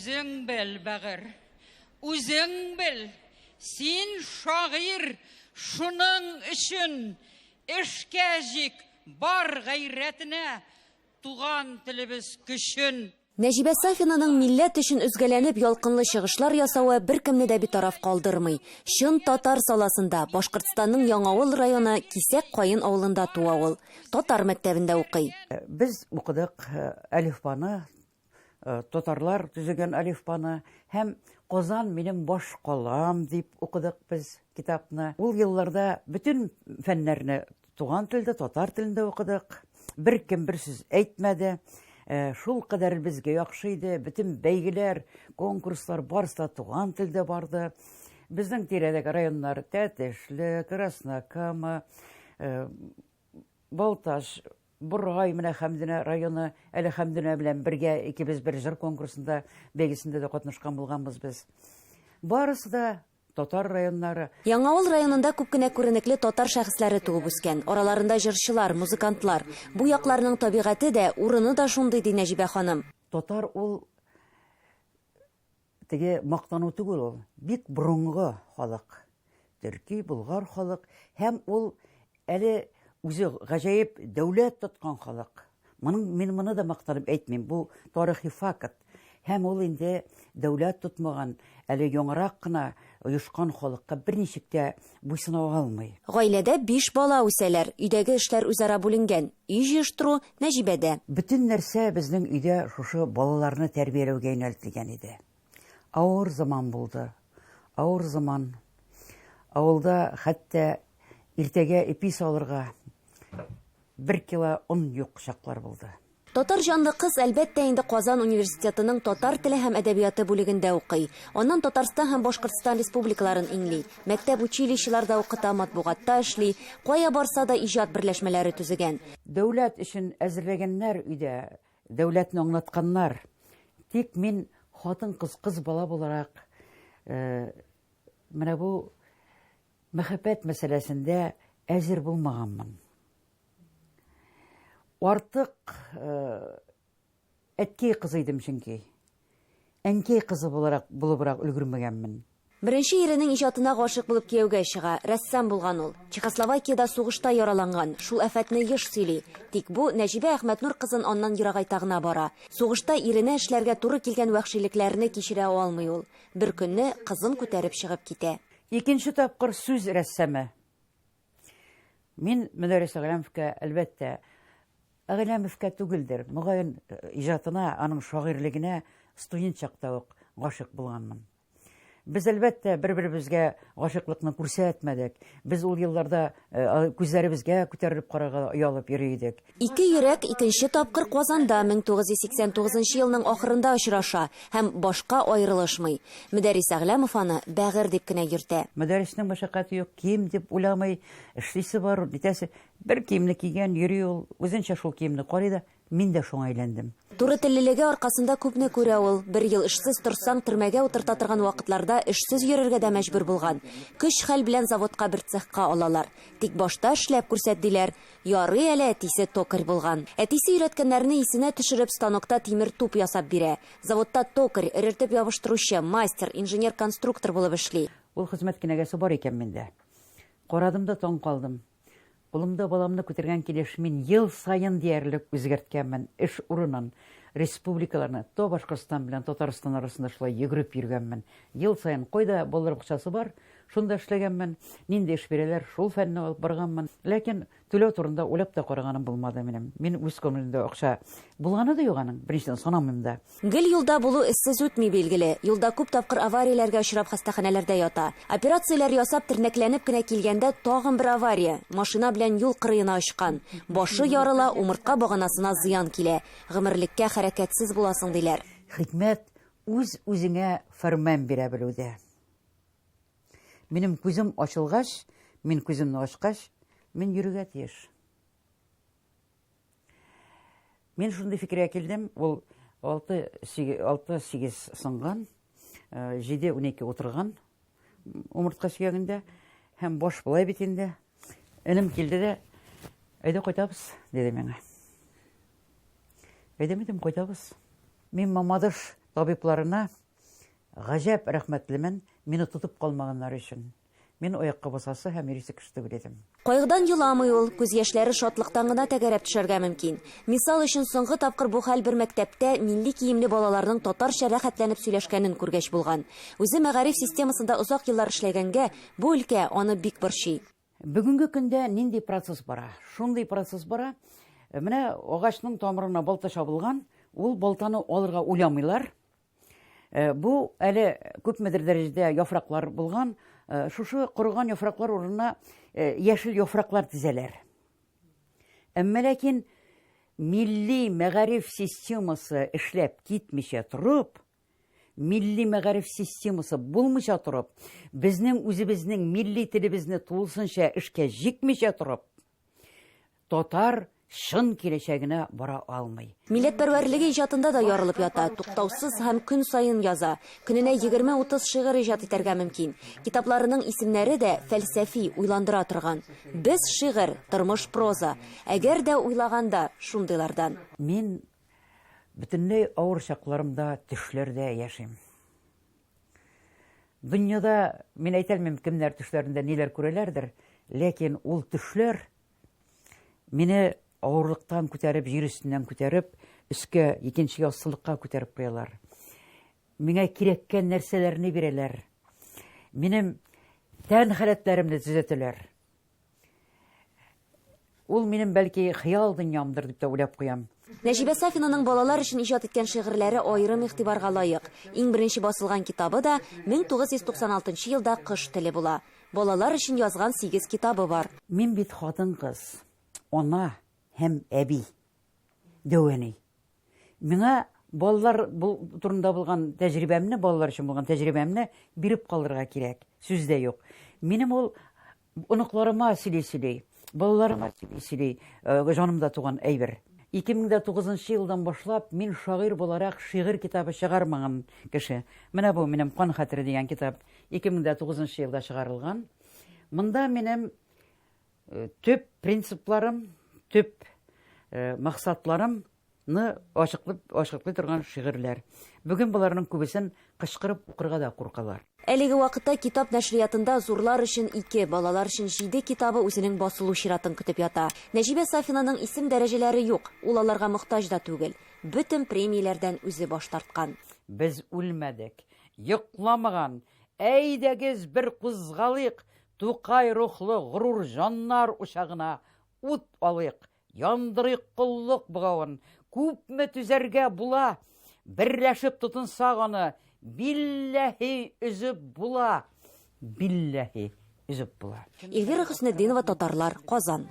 Үзең бел, бәгір, үзең бел, сен шағир, шуның үшін ішке жик бар ғайретіне туған тілібіз күшін. Нәҗибә Сафинаның милләт өчен үзгәләнеп ялкынлы чыгышлар ясавы беркемне дә битараф калдырмый. Чын татар саласында Башкортстанның Яңавыл районы Кисәк Кайын авылында туа ул. Татар мәктәбендә укый. Без укыдык алифбаны, татарлар төзегән алифбаны һәм Казан минем баш калам дип укыдык без китапны. Ул елларда bütün фәннәрне туган телдә, татар телендә укыдык. Беркем бер сүз әйтмәде. Шул кадәр безгә яхшы иде. Bütün бәйгеләр, конкурслар барысы да туган телдә барды. Безнең тирәдәге районнар Тәтешле, Краснокама, Балташ, Бургай менә Хәмдинә районы, әле Хәмдинә белән бергә икебез бер җыр конкурсында, бәйгесендә дә катнашкан булганбыз без. Барысы да татар районнары. Яңавыл районында күп кенә күренекле татар шәхесләре туып үскән. Араларында җырчылар, музыкантлар. Бу якларның табигате дә, урыны да шундый ди Нәҗибә ханым. Татар ул теге мактану түгел ул. Бик борынгы халык. Төрки, болгар халык һәм ул әле үзе гаҗәеп дәүләт тоткан халык. Мин моны да мактанып әйтмим. Бу тарихи факт. Һәм ул инде дәүләт тотмаган, әле яңарак кына оешкан халыкка берничек тә буйсына алмый. Гаиләдә 5 бала үсәләр. Өйдәге эшләр үзара бүленгән. Үй җыштыру Нәҗибәдә. Bütün нәрсә безнең өйдә шушы балаларны тәрбияләүгә юнәлтелгән иде. Авыр заман булды. Авыр заман. Авылда хәтта иртәгә ипи салырга 1 кило он юк чаклар булды. Татар җанлы кыз әлбәттә инде Казан университетының татар теле һәм әдәбияты бүлегендә укый. Аннан Татарстан һәм Башкортстан республикаларын иңли. Мәктәп училищеларда укыта, матбугатта эшли, кая барса да иҗат берләшмәләре төзегән. Дәүләт өчен әзерләгәннәр өйдә, дәүләтне аңлатканнар. Тик мин хатын-кыз бала буларак, менә бу мәхәббәт мәсьәләсендә әзер булмаганмын. Артык әткәй кызы идем чөнки. Әнкәй кызы булыбрак өлгермәгәнмен. Беренче иренең иҗатына гашык булып кияүгә чыга. Рәссам булган ул. Чехословакиядә сугышта яраланган. Шул афәтне еш сөйли. Тик бу Нәҗибә Әхмәтнур кызын аннан ерагайта гына бара. Сугышта иренә эшләргә туры килгән вәхшилекләрне кичерә алмый ул. Бер көнне кызын күтәреп чыгып китә. Икенче тапкыр сүз рәссамы. Мин Мөдәррис Әгъләмовка әлбәттә Әгъләмовка түгелдер. Мөгаен иҗатына, аның шагыйрьлегенә студент чакта ук гашык булганмын. Без әлбәттә бер-беребезгә гашыклыкны күрсәтмәдек. Без ул елларда күзләребезгә күтәрелеп карарга оялып йөри идек. Ике йөрәк икенче тапкыр Казанда 1989 елның ахырында очраша һәм башка аерылышмый. Мөдәррис Әгъләмов аны бәгырь дип кенә йөртә. Мөдәрриснең мәшәкате юк, кием дип уйламый, эшлисе бар, дитәсе бер киемне кигән, йөри ул, үзенчә шул киемне карый да, мин дә шуңа әйләндем. Туры теллелеге аркасында күпне күрә ул. 1 ел эшсез торсаң, төрмәгә утырта торган вакытларда эшсез йөрергә дә мәҗбүр булган. Көч хәл белән заводка бер цехка алалар. Тик башта эшләп күрсәт диләр. Ярый әле әтисе токарь булган. Әтисе өйрәткәннәрне исенә төшереп станокта тимер туп ясап бирә. Заводта токарь, эрертеп ябыштыручы, мастер, инженер-конструктор булып эшли. Ул хезмәт кенәгәсе бар икән миндә. Карадым да таң калдым. Улымда баламны күтәргән килеш мин ел сайын диярлек үзгәрткәнмен. Эш урынын, республикаларны, то Башкортстан белән Татарстан арасында шулай йөгереп йөргәнмен. Ел сайын кайда балалар бакчасы бар, шунда эшләгәнмен. Нинди эш бирәләр, шул фәнне алып барганмын. Ләкин түләү турында уйлап та караганым булмады минем. Мин үз күңелемдә акча булганы да юк аның, беренчедән санамыйм да. Гел юлда булу эссез үтми билгеле. Юлда күп тапкыр аварияләргә очрап хастаханәләрдә ята. Операцияләр ясап тернәкләнеп кенә килгәндә тагын бер авария. Машина белән юл кырыена очкан. Башы ярыла, умыртка баганасына зыян килә. Гомерлеккә хәрәкәтсез буласың диләр. Хикмәт үз-үзеңә фәрман бирә белүдә. Минем күзем ачылгач, мин күземне ачкач, мин йөрергә тиеш. Мин шундый фикергә килдем, ул 6-8 сынган, 7-12 утырган умыртка сөягендә, һәм баш булай бит инде. Энем килде дә, әйдә кайтабыз, диде миңа. Әйдәмедем, кайтабыз. Мин Мамадыш табибларына гаҗәп рәхмәтлемен, мине тотып калмаганнар өчен. Мин аякка басасы һәм иресе кеште белдем. Кайгыдан юламый ул, күз яшьләре шатлыктан гына тәгәрәп төшәргә мөмкин. Мисал өчен соңгы тапкыр бу хәл бер мәктәптә милли киемле балаларның татарча рәхәтләнеп сөйләшкәнен күргәч булган. Үзе мәгариф системасында озак еллар эшләгәнгә, бу өлкә аны бик борчый. Бүгенге көндә нинди процесс бара? Шундый процесс бара. Менә агачның тамырына балта шабылган, ул балтаны алырга уйламыйлар. Бу әле күпмедер дәрәҗәдә яфраклар булган, шушы курган яфраклар урынына яшел яфраклар тизәләр. Әмма ләкин милли мәгариф системасы эшләп китмичә торып, милли мәгариф системасы булмыйча торып, безнең үзебезнең милли телебезне тулысынча эшкә җикмичә торып, татар шын киләчәгенә бара алмый. Милләтпәрвәрлеге иҗатында да ярылып ята, туктаусыз һәм көн саен яза. Көненә 20-30 шигырь иҗат итәргә мөмкин. Китапларының исемнәре дә фәлсәфи, уйландыра торган. Без шигырь, тормыш проза. Әгәр дә уйлаганда шундыйлардан. Мин бөтенләй авыр чакларымда төшләрдә яшим. Дөньяда мин әйтәлмим кемнәр төшләрендә ниләр күрәләрдер, ләкин ул төшләр мине авырлыктан күтәреп, җир өстеннән күтәреп, өскә икенче яссылыкка күтәреп куялар. Миңа кирәккән нәрсәләрне бирәләр. Минем тән халәтләремне төзәтәләр. Ул минем бәлки хыял дөньямдыр дип тә уйлап куям. Нәҗибә Сафинаның балалар өчен иҗат иткән шигырьләре аерым игътибарга лаек. Иң беренче басылган китабы да 1996 елда Кыш теле була. Балалар өчен язган 8 китабы бар. Мин бит хатын-кыз, ана һәм әби, дәвәни. Миңа балалар турында булган тәҗрибәмне, балалар өчен булган тәҗрибәмне биреп калырга кирәк. Сүздә юк. Минем ул оныкларыма сөйли, балаларыма сөйли, җанымда туган әйбер. 2009 елдан башлап мин шагыйрь буларак шигырь китабы чыгармаган кеше. Менә бу минем Кан хәтере дигән китап 2009 елда чыгарылган. Монда минем төп принципларым, төп максатларымны ачыклый торган шигырьләр. Бүген буларның күбесен кычкырып укырга да куркалар. Әлеге вакытта китап нәшриятында зурлар өчен 2, балалар өчен 7 китабы үзенең басылу чиратын көтеп ята. Нәҗибә Сафинаның исем дәрәҗәләре юк, ул аларга мохтаҗ да түгел. Бөтен премияләрдән үзе баш тарткан. Без үлмәдек, йокламаган, әйдәгез бер кузгалыйк, Тукай рухлы горур жаннар учагына ут алыйк, яндырыйк куллык бугавын, күпме түзәргә була, берләшеп тотынсак аны, билләһи үзеп була, билләһи үзеп була. Эльвира Хөснетдинова, Татарлар, Казан.